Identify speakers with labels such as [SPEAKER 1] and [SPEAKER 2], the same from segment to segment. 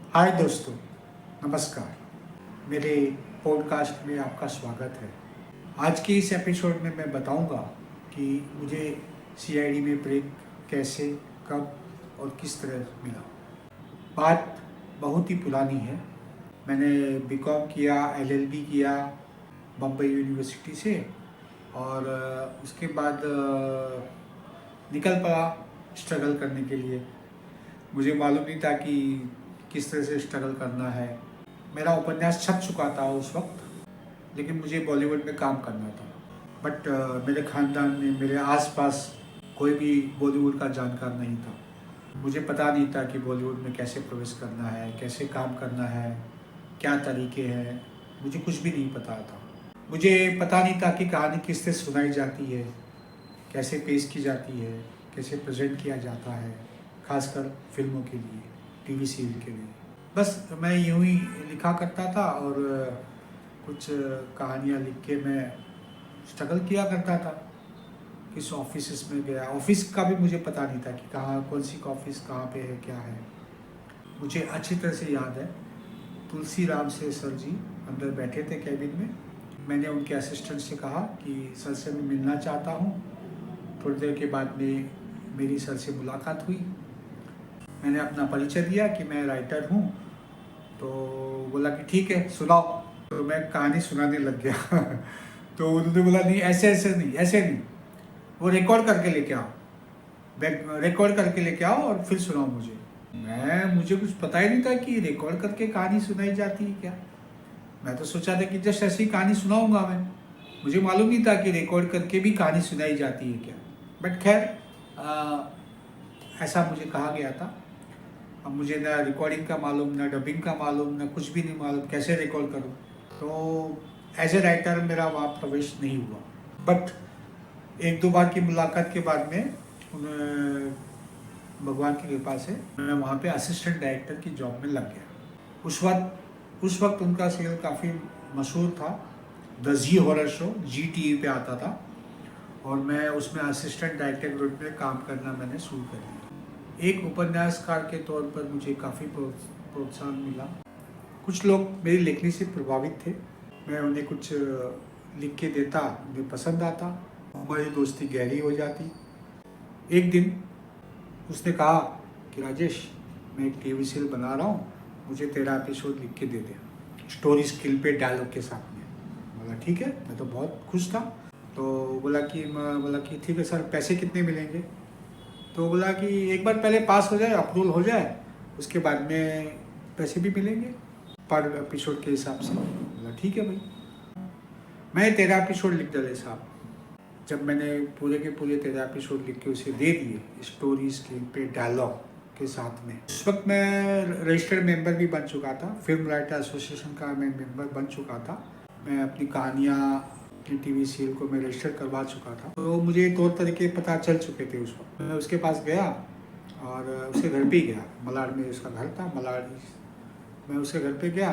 [SPEAKER 1] हाय दोस्तों, नमस्कार। मेरे पॉडकास्ट में आपका स्वागत है। आज के इस एपिसोड में मैं बताऊंगा कि मुझे सीआईडी में ब्रेक कैसे, कब और किस तरह मिला। बात बहुत ही पुरानी है। मैंने बीकॉम किया, एलएलबी किया बम्बई यूनिवर्सिटी से और उसके बाद निकल पड़ा स्ट्रगल करने के लिए। मुझे मालूम नहीं था कि किस तरह से स्ट्रगल करना है। मेरा उपन्यास छप चुका था उस वक्त, लेकिन मुझे बॉलीवुड में काम करना था। बट मेरे ख़ानदान में, मेरे आसपास कोई भी बॉलीवुड का जानकार नहीं था। मुझे पता नहीं था कि बॉलीवुड में कैसे प्रवेश करना है, कैसे काम करना है, क्या तरीके हैं। मुझे कुछ भी नहीं पता था। मुझे पता नहीं था कि कहानी किस तरह सुनाई जाती है, कैसे पेश की जाती है, कैसे प्रेजेंट किया जाता है, खासकर फिल्मों के लिए, टीवी सीरियल के लिए। बस मैं यूं ही लिखा करता था और कुछ कहानियाँ लिख के मैं स्ट्रगल किया करता था। किस ऑफिस में गया, ऑफिस का भी मुझे पता नहीं था कि कहाँ, कौन सी ऑफिस कहाँ पे है, क्या है। मुझे अच्छी तरह से याद है, तुलसी राम से सर जी अंदर बैठे थे कैबिन में। मैंने उनके असिस्टेंट से कहा कि सर से मैं मिलना चाहता हूँ। थोड़ी देर के बाद में मेरी सर से मुलाकात हुई। मैंने अपना परिचय दिया कि मैं राइटर हूँ। तो बोला कि ठीक है, सुनाओ। तो मैं कहानी सुनाने लग गया। तो उन्होंने बोला नहीं, ऐसे ऐसे नहीं, ऐसे नहीं, वो रिकॉर्ड करके लेके आओ, रिकॉर्ड करके लेके आओ और फिर सुनाओ मुझे। मुझे कुछ पता ही नहीं था कि रिकॉर्ड करके कहानी सुनाई जाती है क्या। मैं तो सोचा था कि जस्ट ऐसी कहानी सुनाऊंगा मैं। मुझे मालूम नहीं था कि रिकॉर्ड करके भी कहानी सुनाई जाती है क्या। बट खैर, ऐसा मुझे कहा गया था। अब मुझे ना रिकॉर्डिंग का मालूम, ना डबिंग का मालूम, ना कुछ भी नहीं मालूम, कैसे रिकॉर्ड करूँ। तो एज ए राइटर मेरा वहाँ प्रवेश नहीं हुआ। बट एक दो बार की मुलाकात के बाद में भगवान की कृपा से मैं वहाँ पे असिस्टेंट डायरेक्टर की जॉब में लग गया। उस वक्त उनका सीरियल काफ़ी मशहूर था, the Zee horror show, Zee TV पे आता था। और मैं उसमें असिस्टेंट डायरेक्टर के रूप में काम करना मैंने शुरू कर दिया। एक उपन्यासकार के तौर पर मुझे काफ़ी प्रोत्साहन मिला। कुछ लोग मेरी लेखनी से प्रभावित थे। मैं उन्हें कुछ लिख के देता, उन्हें पसंद आता, हमारी दोस्ती गहरी हो जाती। एक दिन उसने कहा कि राजेश, मैं एक टीवी सीरियल बना रहा हूँ, मुझे तेरा एपिसोड लिख के दे दे, स्टोरी स्किल पे डायलॉग के साथ में। बोला ठीक है, मैं तो बहुत खुश था। तो बोला कि ठीक है सर, पैसे कितने मिलेंगे। तो बोला कि एक बार पहले पास हो जाए, अप्रूवल हो जाए, उसके बाद में पैसे भी मिलेंगे पर एपिसोड के हिसाब से। बोला ठीक है भाई। मैं 13 एपिसोड लिख डाले साहब। जब मैंने पूरे के पूरे 13 एपिसोड लिख के उसे दे दिए, स्टोरी स्क्रीन पे डायलॉग के साथ में, उस वक्त मैं रजिस्टर्ड मेंबर भी बन चुका था, फिल्म राइटर एसोसिएशन का मैं मेंबर बन चुका था। मैं अपनी कहानियाँ, अपनी टीवी सीरियल को मैं रजिस्टर करवा चुका था। तो मुझे तौर तरीके पता चल चुके थे। उस वक्त मैं उसके पास गया और उसके घर पे गया। मलाड में उसका घर था, मलाड। मैं उसके घर पे गया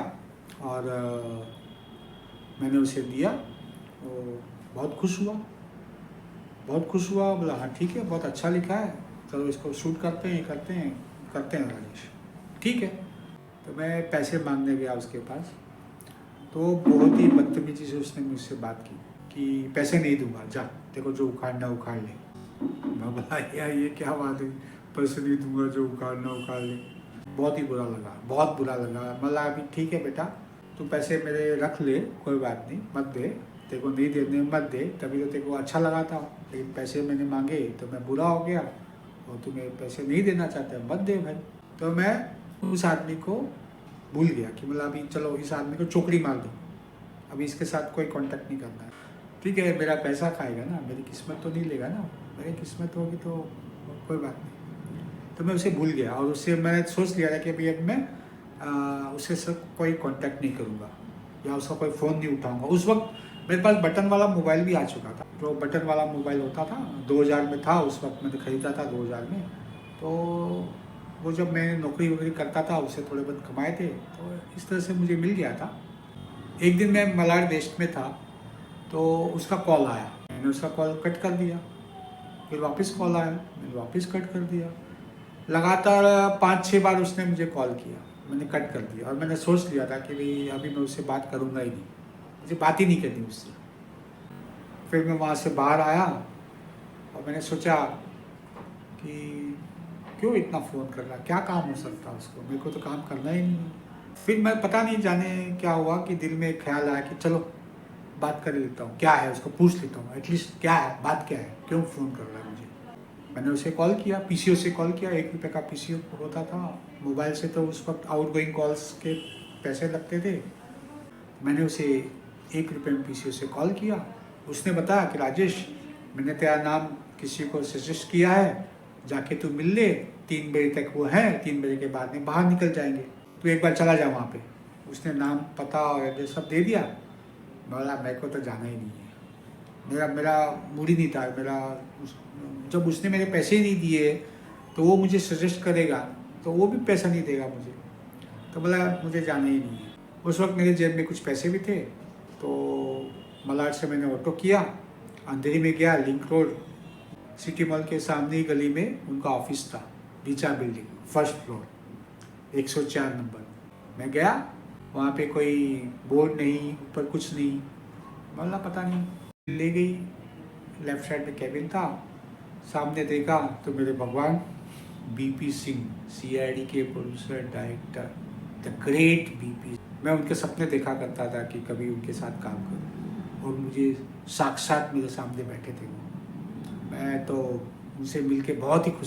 [SPEAKER 1] और मैंने उसे दिया। वो बहुत खुश हुआ, बहुत खुश हुआ। बोला हाँ ठीक है, बहुत अच्छा लिखा है, चलो इसको शूट करते हैं, करते हैं राजेश, ठीक है। तो मैं पैसे मांगने गया उसके पास। तो बहुत ही बदतमीजी से उसने मुझसे बात की कि पैसे नहीं दूंगा, जा, देखो जो उखाड़ना उखाड़ ले। मैं बोला यार ये क्या बात है, पैसे नहीं दूंगा, जो उखाड़ना उखाड़ ले। बहुत ही बुरा लगा, बहुत बुरा लगा। मतलब अभी ठीक है बेटा, तू पैसे मेरे रख ले, कोई बात नहीं, मत दे, तेरे को नहीं देने मत दे, तभी तो तेरे को अच्छा लगा था। लेकिन पैसे मैंने मांगे तो मैं बुरा हो गया और तुम्हें पैसे नहीं देना चाहते, मत दे भाई। तो मैं उस आदमी को भूल गया कि मतलब अभी चलो इस आदमी को चोकड़ी मार दो, अभी इसके साथ कोई कांटेक्ट नहीं करना है। ठीक है, मेरा पैसा खाएगा ना, मेरी किस्मत तो नहीं लेगा ना, मेरी किस्मत होगी तो कोई बात नहीं। तो मैं उसे भूल गया और उससे मैंने सोच लिया था कि अभी अब मैं उससे सब कोई कांटेक्ट नहीं करूँगा या उसका कोई फ़ोन नहीं उठाऊँगा। उस वक्त मेरे पास बटन वाला मोबाइल भी आ चुका था। जो बटन वाला मोबाइल होता था 2000 में था, उस वक्त मैंने ख़रीदा था 2000 में। तो वो जब मैं नौकरी वोकरी करता था, उससे थोड़े बहुत कमाए थे, तो इस तरह से मुझे मिल गया था। एक दिन मैं मलाड वेस्ट में था तो उसका कॉल आया, मैंने उसका कॉल कट कर दिया। फिर वापस कॉल आया, मैंने वापस कट कर दिया। लगातार 5-6 बार उसने मुझे कॉल किया। मैंने कट कर दिया और मैंने सोच लिया था कि भाई अभी मैं उससे बात करूँगा ही नहीं, मुझे बात ही नहीं करनी उससे। फिर मैं वहाँ से बाहर आया और मैंने सोचा कि क्यों इतना फ़ोन कर रहा, क्या काम हो सकता है उसको, मेरे को तो काम करना ही नहीं है। फिर मैं पता नहीं जाने क्या हुआ कि दिल में एक ख्याल आया कि चलो बात कर लेता हूँ, क्या है उसको पूछ लेता हूँ, एटलीस्ट क्या है, बात क्या है, क्यों फ़ोन कर रहा है मुझे। मैंने उसे कॉल किया, पीसीओ से कॉल किया, 1 रुपये का पीसीओ होता था मोबाइल से, तो उस वक्त आउटगोइंग कॉल्स के पैसे लगते थे। मैंने उसे 1 रुपये में पीसीओ से कॉल किया। उसने बताया कि राजेश, मैंने तेरा नाम किसी को सजेस्ट किया है, जाके तू मिल ले, 3 बजे तक वो है, 3 बजे के बाद में बाहर निकल जाएंगे, तू एक बार चला जा वहाँ पे। उसने नाम पता और एड्रेस सब दे दिया। बोला मेरे को तो जाना ही नहीं है, मेरा मेरा मूड ही नहीं था, जब उसने मेरे पैसे ही नहीं दिए तो वो मुझे सजेस्ट करेगा तो वो भी पैसा नहीं देगा मुझे, तो बोला मुझे जाना ही नहीं है। उस वक्त मेरे जेब में कुछ पैसे भी थे, तो मलाड से मैंने ऑटो किया, अंधेरी में गया, लिंक रोड सिटी मॉल के सामने ही गली में उनका ऑफिस था, नीचा बिल्डिंग, फर्स्ट फ्लोर, 104 नंबर। मैं गया, वहाँ पे कोई बोर्ड नहीं, ऊपर कुछ नहीं, बोला पता नहीं, ले गई। लेफ्ट साइड में कैबिन था, सामने देखा तो मेरे भगवान बीपी सिंह, सीआईडी के producer director, the great BP. मैं उनके सपने देखा करता था कि कभी उनके साथ काम करूं, और मुझे साक्षात मेरे सामने बैठे थे वो। मैं तो उनसे मिलके बहुत ही खुश